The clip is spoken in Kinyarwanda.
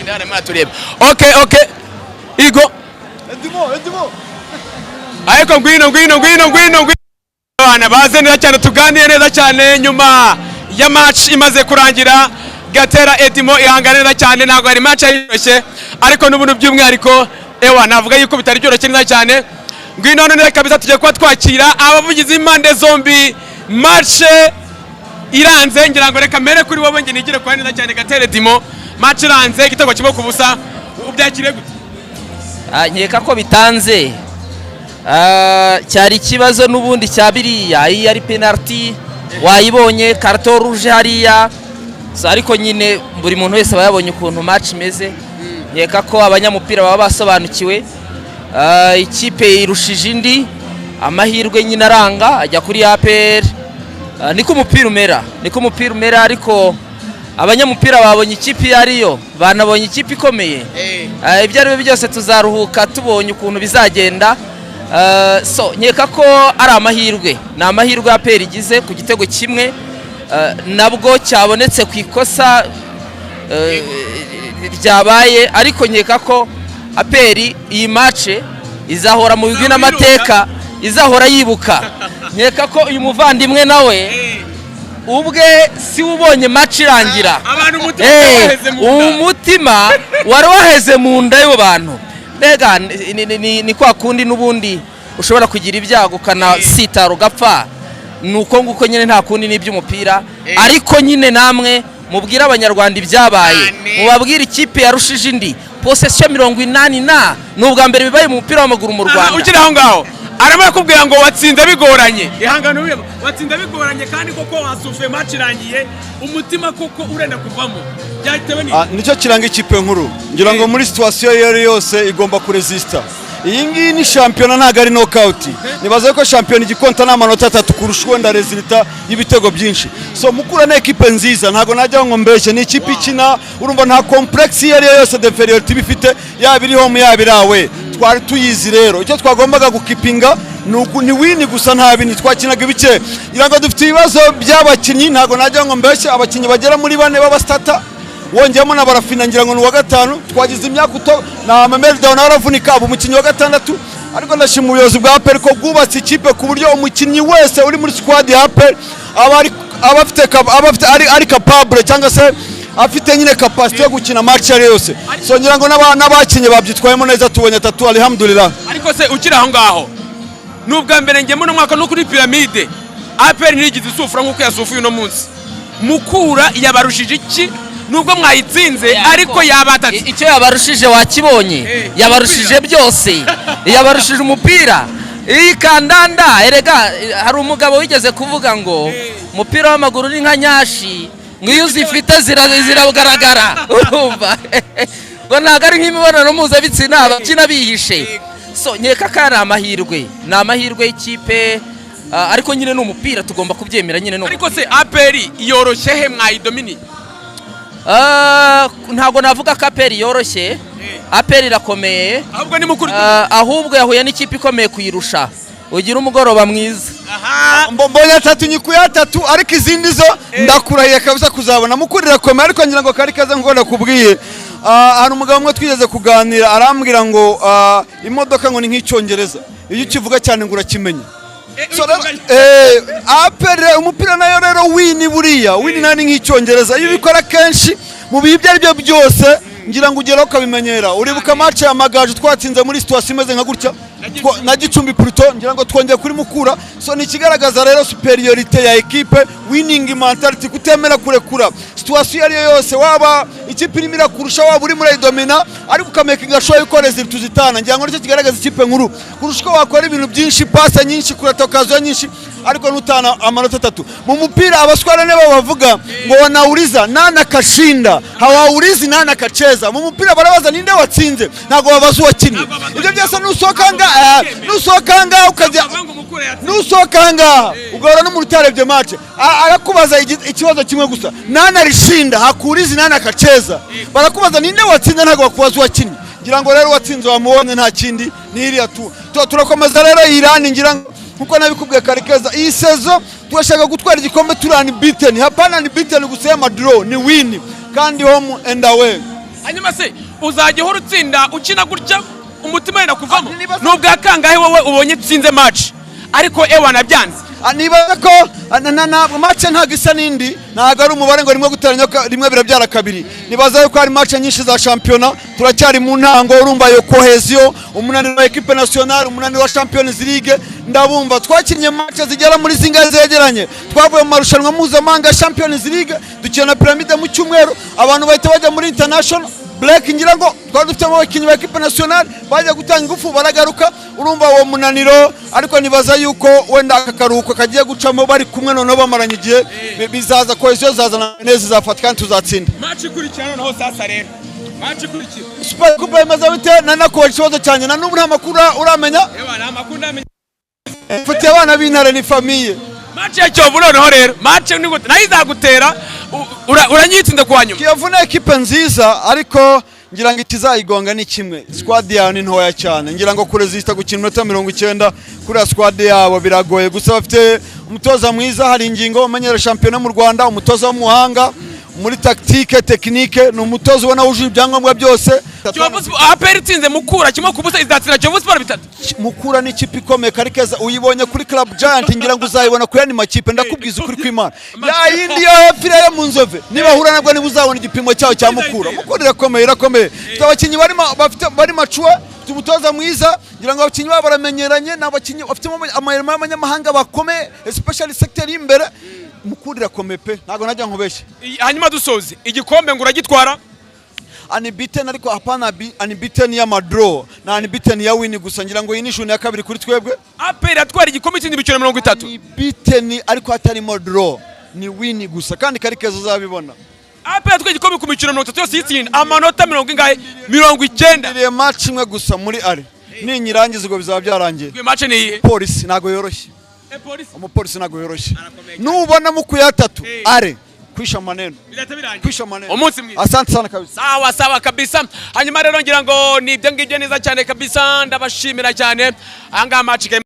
ndana matureba okay igo Edimo ariko ngwino abana baze neza cyane tuganire neza cyane nyuma ya match imaze kurangira Gatera Edimo ihanganira cyane ntago ari match yoroshye ariko n'ubuntu by'umwihariko navuga yuko bitari cyoroshye neza cyane ngwino none kabisa tujye kwa twakira abavugizi impande zombi match iranze ngira ngo reka mere kuri wowe nge nigire kwa neza cyane Gatera Edimo match iranze igitego kimwe ku busa ubyakire gute nkeka ko bitanze cyari kibazo n'ubundi cyabiriya iyi ari penalty wayibonye carton rouge hariya ariko nyine buri muntu wese bayabonye ukuntu match imeze nkeka ko abanyamupira baba basobanukiwe ikipe irushije indi amahirwe nyine aranga ajya kuri APR niko umupira umera ariko abanyamupira babonye ikipe yariyo banabonye ikipe ikomeye ibyo ari byo byose tuzaruhuka tubonye ukuntu bizagenda nkeka ko ari amahirwe ni amahirwe APR igize ku gitego kimwe nabwo cyabonetse ku ikosa ryabaye ariko nkeka ko APR iyi match izahora mu bigwi n'amateka izahora yibuka nkeka ko uyu muvandimwe nawe ubwe si ubonye match irangira umutima wari waheze mu nda y'abo bantu mbega ni kwa kundi n'ubundi ushobora kugira ibyago kana sitara ugapfa nuko nguko nyine nta kundi n'iby'umupira ariko nyine namwe mubwira abanyarwanda ibyabaye mubabwira ikipe yarushije indi possession 80 n'ubwa mbere bibaye mu mupira w'amaguru mu Rwanda ukiri aho ngaho arama yakubwira ngo watsinda bigoranye ihangano wiye watsinda bigoranye kandi koko wasufe match irangiye umutima koko urenda kuvamo byahitewe ni nicyo kiranga ikipe nkuru ngira ngo muri situation yose igomba kuresista iyi ngiyi ni shampiyona ntago ari knockout nibaza ko shampiyona igikonta n'amanota 3 kurusha wenda resulta y'ibitego byinshi so mukura na equipe nziza ntago najya ngo mbeshye ni ikipe ikina urumva nta complex yose d'inferiorité bifite yabiri home yabirawe twari tuyizi rero icyo twagombaga gukipinga ni wini gusa nta bindi twakinaga ibice ngira ngo dufite ibibazo by'abakinnyi ntago najya ngo mbeshye abakinnyi bagera muri 4 b'abastata wongeyemo na barafina ngira ngo ni wa 5 twagize imyaka uto na Mamelda naravunika abo umukinnyi wa 6 ariko ndashima ubuyobozi bwa APR ko bwubatse ikipe ku buryo umukinnyi wese uri muri squad ya APR abafite ari capable cyangwa se afite nyine capacity yo gukina match ari yose so ngira ngo n'abakinye babyitwayemo neza tubonye 3 alhamdulillah ariko se ukira aho ngaho nubwa mbere ngemo no mwaka no kuri pyramide APR nigize isufura nkuko yasufuye no munsi mukura yabarushije iki nubwo mwayitsinze ariko yabatatu icyo yabarushije wakibonye yabarushije byose yabarushije umupira iyi kandanda erega hari umugabo wigeze kuvuga ngo umupira w'amaguru ni nka nyashi ngiyo zifite ziragaragara urumva ngo ntago ari nk'imibonano mpuzabitsina abakina bihishe so nkeka ko ari amahirwe y'ikipe ariko nyine ni umupira tugomba kubyemera nyine no ariko se APR yoroshye he mwayidomini ntago navuga ko APR yoroshye APR irakomeye ahubwo ni mukuru ahubwo yahuye n'ikipe ikomeye kuyirusha ugira umugoroba mwiza mbonye 3 nyikuye 3 ariko izindi zo ndakurahiye kabisa kuzabona mukurira komeye ariko ngira ngo kari kaza ngo nakubwiye hari umugabo umwe twigeze kuganira arambwira ngo imodoka ngo ni nk'icyongereza iyo ukivuga cyane ngo urakimenya APR umupira nayo rero wini buriya wini nani nk'icyongereza iyo ubikora kenshi mu bihe ibyo ari byo byose ngira ngo ugeraho ukabimenyera uribuka match ya Magaje twatsinze muri situation imeze nka gutya na Gicumbi Pluto ngira ngo twongeye kuri Mukura so ni kigaragaza rero superiorité ya equipe winning mentality kutemera kurekura situation yari yose waba ikipe irimo kurusha waba uri muri domina ariko ukamakinga show yuko result tuzitana ngira ngo nicyo kigaragaza ikipe nkuru kurusha wakora ibintu byinshi pasa nyinshi kuratokazo nyinshi ariko nutana amanota 3 mu mupira abaswara nabo bavuga ngo wanauliza nana kashinda hawaulizi nana kacheza mu mupira barabaza ninde watsinze ntago babaza uwakinnye ibyo byose nusokanga ukajya nusokanga ugora no mu rutarebye match arakubaza ikibazo kimwe gusa nana rishinda hakulizi nana kacheza barakubaza ninde watsinze ntago bakubaza uwakinnye ngira ngo rero watsinze wamubonye nta kindi niriya turakomeza rero Iran ngira kuko nabikubwiye karekeza iyi sezo turashaka gutwara igikombe turani beaten hapana ni beaten gusema draw ni win kandi home and away hanyuma se uzajya uhora utsinda ukina gutya umutima wenda kuvamo nubwa kangahe wowe ubonye utsinze match ariko ewa nabyanze nibaza ko match ntago isa n'indi ntago ari umubare ngo rimwe guteranya rimwe birabyara kabiri nibaza yuko hari match nyinshi za championa turacyari mu ntango urumva yo cohesion umunaniro wa equipe nationale umunaniro wa Champions League ndabumva twakinnye match zigera muri zingahe zegeranye twavuye mu marushanwa mpuzamahanga Champions League dukina na Pyramide mu cyumweru abantu bahita bajya muri international Black ngira ngo twari dufite abakinnyi ba equipe nationale bajya gutanga ingufu baragaruka urumva uwo munaniro ariko nibaza yuko wenda akakaruhuko kagiye gucamo bari kumwe noneho bamaranye igihe bizaza cohesion zazana neza zafatika kandi tuzatsinda match ikurikirana naho sasa rero match ikurikira Super Coupe yamaze bite nanakuba ikibazo cyane na n'ubu nta makuru uramenya nta makuru ndamenya mfite abana b'intare ni famille match ya Kiyovu noneho rero match ni gute nayo izagutera uranyitsinda kwa nyuma Kiyovu ni equipe nziza ariko ngira ngo itizayigonga ni kimwe squad yawe ni ntoya cyane ngira ngo kuresista gukina 90 kuri squad yabo biragoye gusa bafite umutoza mwiza hari ingingo umenyera champion mu Rwanda umutoza w'umuhanga muri tactique technique no umutoza ubona wuje ibyangombwa byose APR itsinze Mukura kimwe kubusa izatsira Kiyovu Sport bitatu Mukura ni ikipe ikomeye karikeza uyibonye kuri Club Giant ngira ngo uzayibona kuri anima kipe ndakubwiza ukuri kw'Imana ya yindi yo hepfire yo mu Nzove niba hura nabwo niba uzabona igipimo cyaho cya Mukura Mukura irakomeye abakinyi bari machuwe tumutoza mwiza ngira ngo abakinyi babo baramenyeranye n'abakinyi bafite amayirama y'amanyamahanga bakomeye especially sector imbere Mukura irakomeye pe ntago najya nkubeshye hanyuma dusoze igikombe ngo uragitwara unbeaten ariko hapana unbeaten ya madro na unbeaten ya win gusa ngira ngo yinishu ya kabiri kuri twebwe APR atwara igikombe cy'indi biciro 30 unbeaten ariko hatari madro ni win gusa kandi karikezo uzabibona APR atwara igikombe ku biciro 30 yose yitsinda amanota 90 iriye match imwe gusa muri are ni nyirangiza ngo bizaba byarangiye match ni police nago yoroshye umupolisi nago yoroshye nubona mu kuyatatu are kwisha maneno umunsi mwiza asante sana kabisa sawa kabisa hanyuma rero ngira ngo ni ibyo ngibyo neza cyane kabisa ndabashimira cyane anga match